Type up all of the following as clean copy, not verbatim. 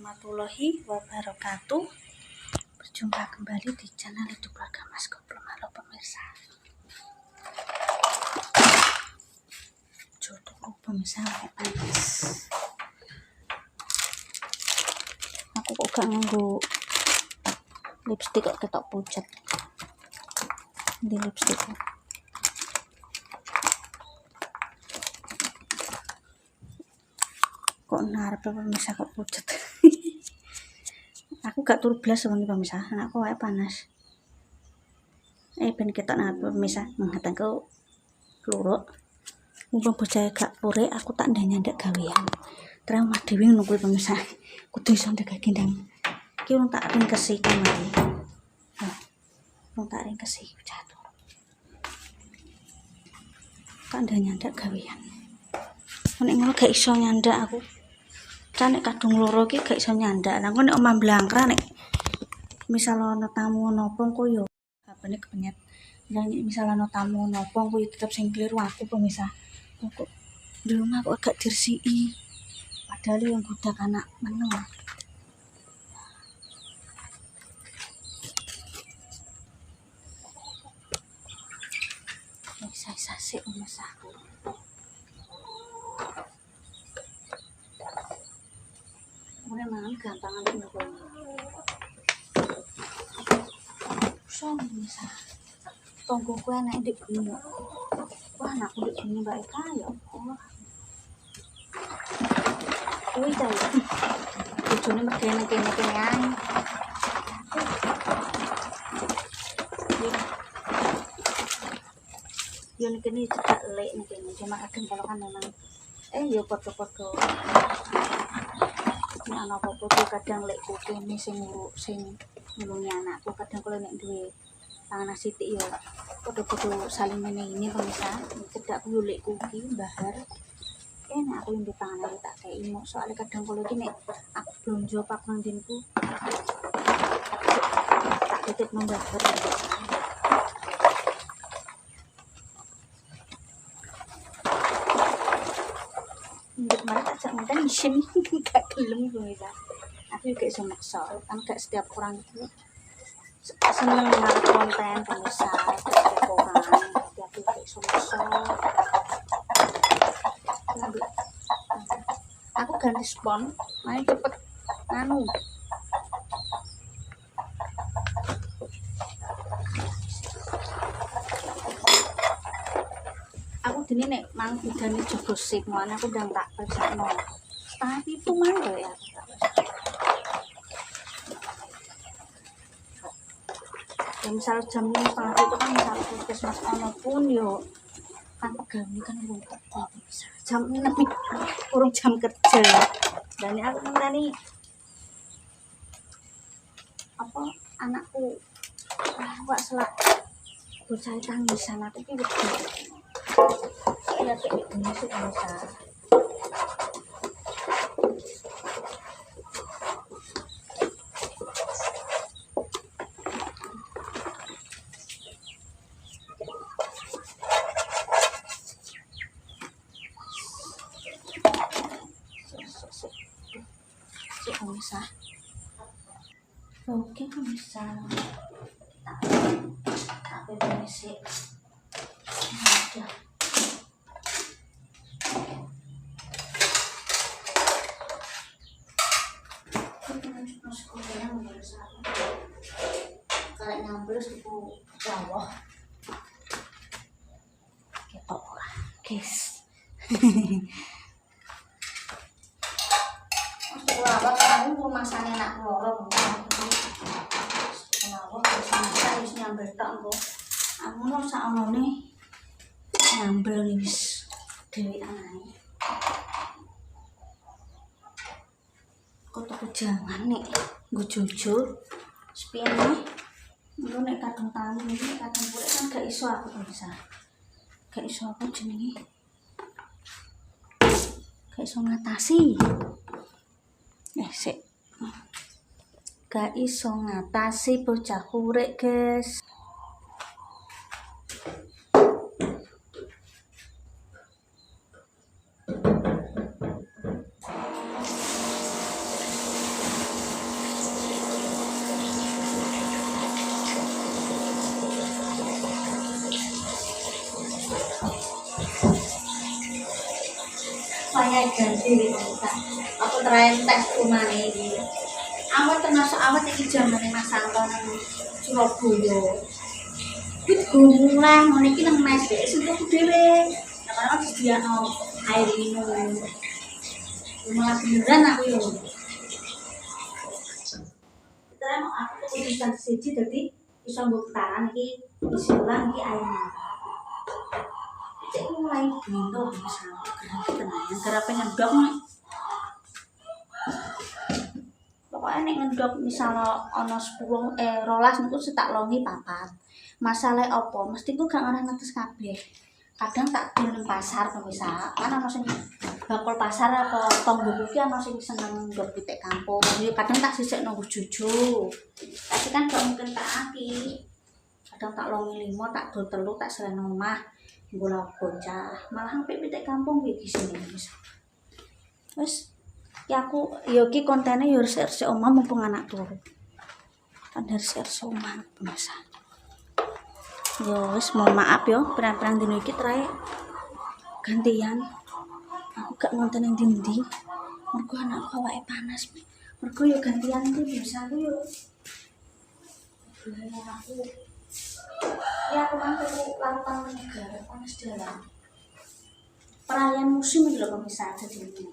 warahmatullahi wabarakatuh. Berjumpa kembali di channel Hidup Keluarga Mas Goblok. Halo pemirsa. Jodoh pemirsa panas. Aku kok gak nganggo lipstick kok ketok pucat. Di lipstick. Kok narep pemirsa kok pucat. Aku gak turu blas wengi pemirsa, anakku wae panas. Ben ketok narep pemirsa, ngatengku luruk. Mumpung bocah gak pure, aku tak nyandak gawean. Terus mah dhewe ngono kuwi pemirsa. Kudu iso ndek gendang. Ki wong tak ringkesi kamari. Wong tak ringkesi jatuh. Tak nyandak gawean. Nek ngono gak iso nyandak aku. Nek kadung loro ki gak iso nyandak. Lah nek omah blangkra nek misal ana tamu napa engko yo HP-ne kepenyet. Lah misal ana tamu napa engko tetep sing kliru aku pemirsa. Kok di rumah kok gak diresiki. Padahal yang budak anak meneng. Bisa sih pemirsa. Mulai mangan gampangan ngono. So bisa. Tunggu kue naik di bumi. Wah, anakku di bumi baik ya Allah. Kuwi ta ya. Bojone megene kene ae. Yo kene cedak lek kene cuma kadang kalau kan memang yo padha-padha. Nek ana apa-apa kadang lek kene sing ngulungi anakku kadang kalau nek duwe tangan sithik yo padha-padha saling ini pemirsa. Cedak ku lek kuki bahar. Nek aku yang di tangan aku tak kei mau soalnya kadang kalau iki nek aku blonjo pak nang dinku tak titip membahar. Untuk kemarin tak jangan isin gak gelem pemirsa. Aku juga iso maksa kan gak setiap orang itu seneng ngarep konten pemirsa setiap orang tapi aku gak iso maksa. Aku ganti spon main cepet anu aku dini nek mang bidane jebos sik mana aku ndang tak persakno tapi itu mang ya misal jam 5 itu kan misal puskesmas ono pun yo kan pegawai kan lupa jam 6 urung jam kerja dan aku ngenteni apa anakku wak selak bocah tangisan aku ki wedi ya kayak gini sih bisa pemirsa. Oke pemirsa. Tak permisi. Udah. Kalau nyambil suku Jawa. Ketok lah, guys. Apa kamu rumasan enak loro kenapa bisa wis nyambel tok engko amono sakonone nyambel wis dhewean ae kok tuku jangan nek nggo jujur sepiyane engko nek kadung tamu iki kadung kulit kan gak iso aku bisa gak iso apa jenenge gak iso ngatasi sik gak iso ngatasi bocah kurek guys. ganti kita. Aku terakhir tes rumah ini. Awet termasuk awet iki jamane Mas Santo nang Surabaya. Iki mulai ngene iki nang mes dhek sentuh dhewe. Lah karena disediakno air minum. Malah beneran aku yo. Terus aku tulisan siji dadi iso mbok taran iki isi ulang iki airnya. Cek mulai bintu bisa tenang gara pengen ndok. Pokoknya nek ngendok misalnya ana 10 12 niku tak longi 4. Masalah apa? Mesti ku gak ngarah netes kabeh. Kadang tak dol ning pasar pemirsa. Kan ana sing bakul pasar apa tonggoku ki ana sing seneng ndok pitik kampung. Kadang tak sisikno juju. Tapi kan gak mungkin tak aki. Kadang tak longi 5, tak dol 3, tak sereno omah. Nggo lak bocah. Malah sampai pitik kampung iki sini pemirsa. Wes ya aku yo ki kontene yo resik-resik omah mumpung anak turu. Kan resik omah pemirsa. Yo wis mohon maaf yo perang-perang dino iki terae gantian. Aku gak ngonten ning ndi-ndi. Mergo anakku awake panas. Mergo yo gantian iki biasa aku yo. Aku kan perlu lantang negara panas dalam. Perayaan musim iki lho pemirsa jadi ini.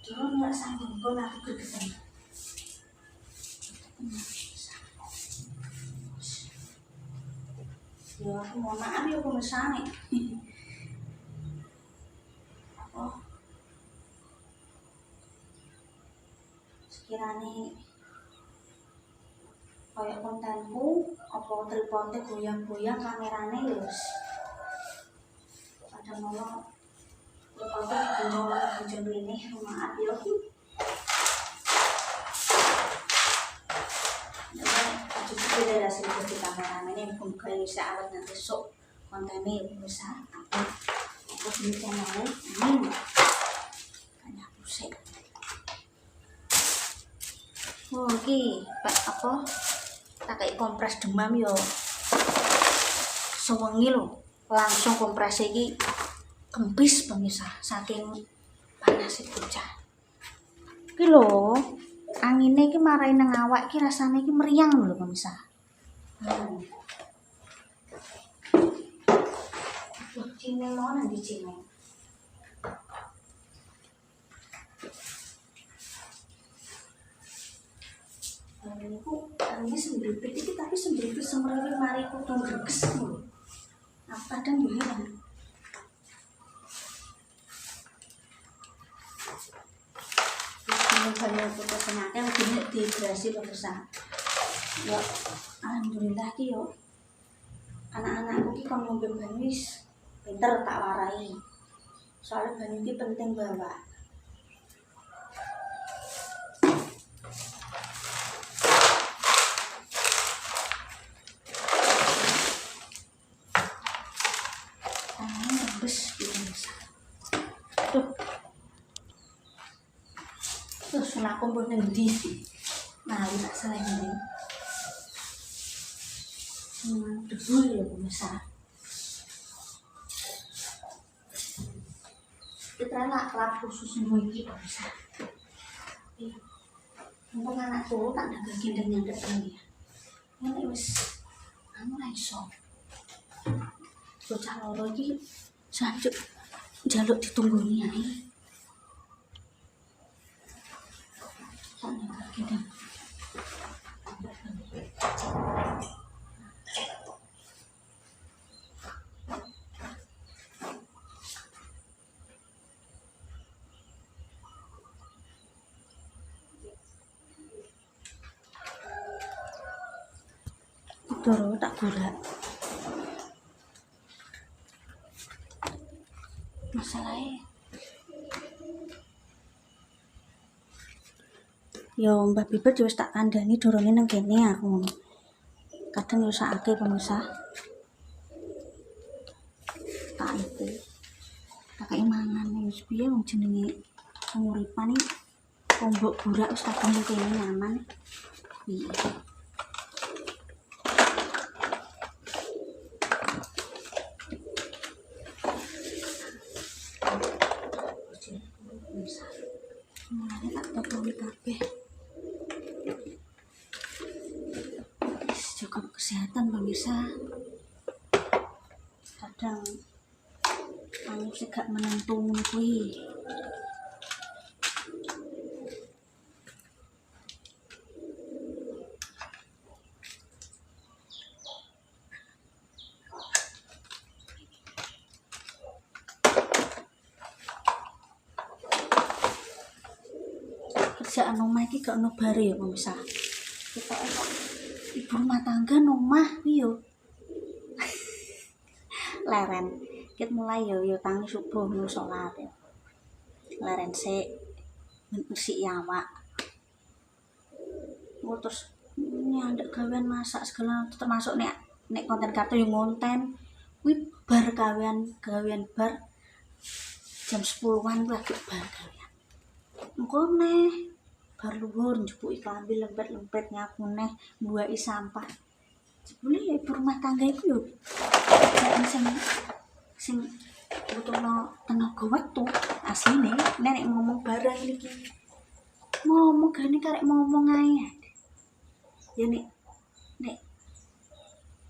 Jangan nggak sanggup kau aku kedepan. Ya aku mau maaf ya pemirsa nih. Oh, sekiranya kayak kontenku, apa tripodnya goyang-goyang kameranya yus. Ada mau tripodnya gunjung ini, maaf ya. Jadi dari hasil di kameranya ini pun kayak bisa awet nanti sok kontennya bisa. Aku beli channelnya ini hanya pusing. Oh, iki apa? Tak kayak kompres demam yo. Sewengi lho, langsung kompres iki kempis pemirsa saking panas bocah. Iki lho, angine iki marai nang awak iki rasane iki meriang lho pemirsa. Cine mau nang di cine. Ini sembripit iki tapi sembripit semrene mari kudu greges lho. Apa dan yo heran. Ini banyak foto senate begini dehidrasi pemirsa. Ya alhamdulillah ki yo. Anak-anakku ki kon ngombe banyu wis pinter tak warai. Soalnya banyu ki penting bawa. Terus aku pun ngendi. Nah, tak salah ini. Debu ya pemirsa. Kita nak kelap khusus iki pemirsa. Mumpung anak turu tak ada gendeng yang depan dia. Ini wis anu ra iso. Bocah loro iki sanjuk jaluk ditunggoni ae. Doro tak gula. Masalahnya yo Mbah Bibir wis tak kandhani dorone nang kene aku. Kadang yo sakake pemirsa. Tak itu. Tak kaya mangan wis piye wong jenenge penguripan iki. Ombok burak wis kadang kene nyaman. Piye. sami kabeh. Jaga kesehatan pemirsa. Kadang anu sih gak menentu kuwi. Kerjaan omah iki gak ono bare ya pemirsa. Kita ibu rumah tangga omah kuwi yo. Leren. Kita mulai yo tangi subuh nu salat ya. Leren sik bersih awak. Terus nyandak gawean masak segala termasuk nek konten kartu yang ngonten kuwi bar gawean bar jam 10-an kuwi lagi bar gawean. Engko neh bar luhur njupuki klambi lempet-lempet nyapu neh mbuaki sampah. Jebule ya ibu rumah tangga iku yo sing butuhno tenaga wektu asline nek ngomong barang iki. Ngomong gane karek ngomong ae. Ya nek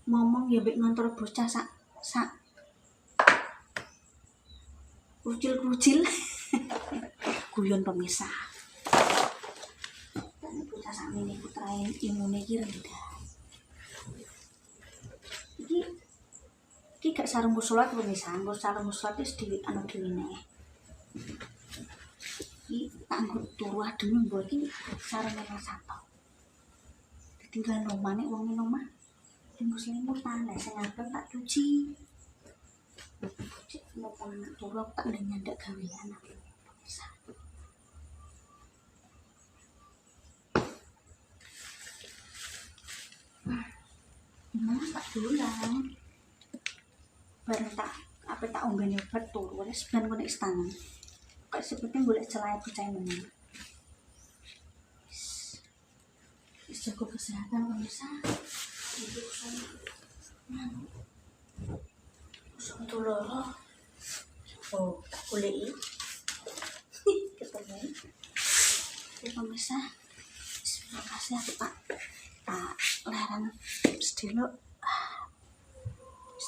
ngomong ya mbek ngontrol bocah sak kucil-kucil. Guyon pemirsa. Bocah sak mene putrae imune iki rendah. Iki gak sarung salat pemirsa, nggo sarung salat wis anu diwene. Iki tak nggo turu adem mbok iki sarunge satu. Tinggal omah nek wong ning omah tinggal selimut panas sing abang tak cuci. Cek mau anak turu tak nyandak gawean aku. Bisa. Nah, tak dolan. Bareng tak ombene obat turu wis ben kok nek istana. Kok seperti golek celah bocah meneh. Jaga kesehatan pemirsa. Itu usah loro. Oh, tak goleki. Ketemu. Ya pemirsa. Terima kasih aku Pak. Leren sedelo.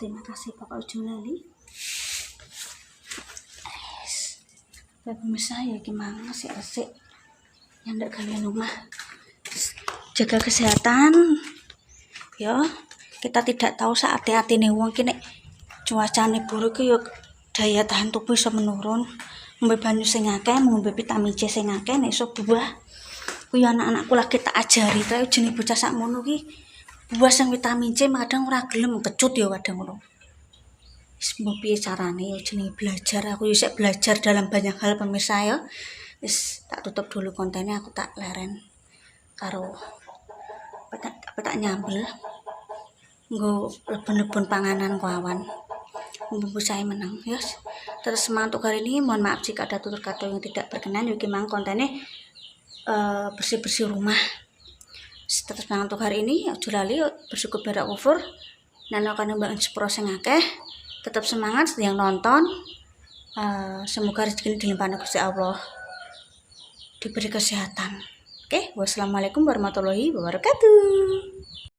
Terima kasih Bapak Ujung Lali. Ya pemirsa ya gimana sih resik. Nyandak kalian rumah. Jaga kesehatan ya, kita tidak tahu saat hati-hatine wong ki nek cuacane buruk ya daya tahan tubuh iso menurun, ngombe banyu sing akeh, ngombe vitamin C sing akeh, nek iso buah kuwi anak-anakku lagi tak ajari ta jenenge bocah sakmono ki buah sing vitamin C kadang ora gelem kecut ya kadang ngono. Wis mbok piye carane ya jenenge belajar, aku yo sik belajar dalam banyak hal pemirsa ya. Wis tak tutup dulu kontennya, aku tak leren karo tak nyambel nggo leben-leben panganan kawan mumpung saya menang ya. Terus semangat untuk hari ini, mohon maaf jika ada tutur kata yang tidak berkenan. Yuk memang kontennya bersih-bersih rumah. Terus semangat untuk hari ini, aja lali bersyukur pada kufur dan akan nambah sepro sing akeh. Tetap semangat yang nonton, semoga rezeki dilimpahkan Gusti Allah, diberi kesehatan. Oke, wassalamualaikum warahmatullahi wabarakatuh.